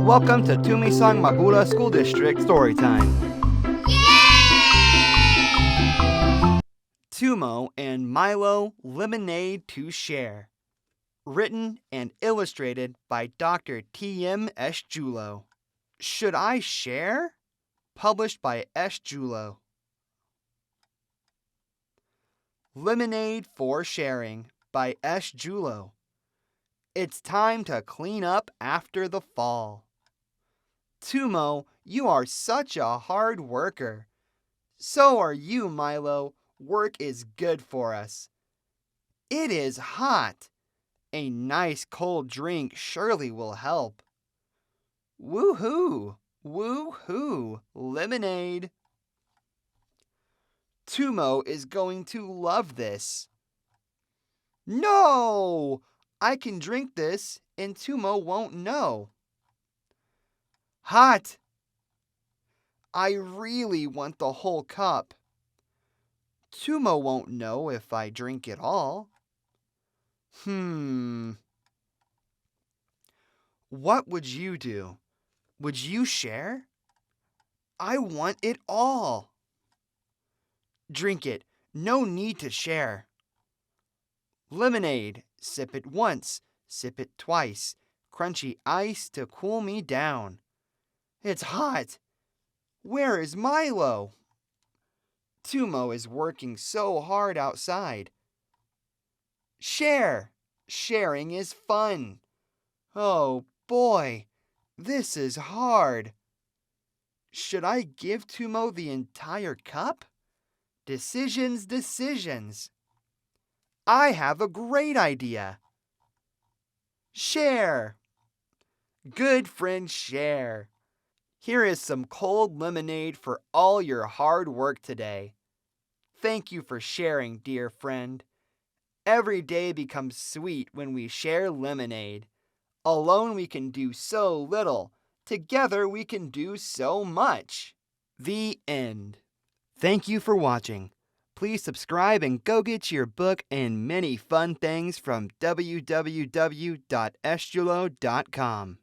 Welcome to Tumisang Magula School District Storytime. Tumo and Milo Lemonade to Share. Written and illustrated by Dr. T.M.S.D. Should I Share? Published by S. Julo. Lemonade for Sharing by S. Julo. It's time to clean up after the fall. Tumo, you are such a hard worker. So are you, Milo. Work is good for us. It is hot. A nice cold drink surely will help. Woo-hoo! Woo-hoo! Lemonade! Tumo is going to love this. No! I can drink this and Tumo won't know. Hot! I really want the whole cup. Tumo won't know if I drink it all. What would you do? Would you share? I want it all. Drink it. No need to share. Lemonade. Sip it once. Sip it twice. Crunchy ice to cool me down. It's hot. Where is Milo? Tumo is working so hard outside. Share. Sharing is fun. Oh boy, this is hard. Should I give Tumo the entire cup? Decisions. I have a great idea. Share. Good friend, share. Here is some cold lemonade for all your hard work today. Thank you for sharing, dear friend. Every day becomes sweet when we share lemonade. Alone we can do so little. Together we can do so much. The end. Thank you for watching. Please subscribe and go get your book and many fun things from www.sjulo.com.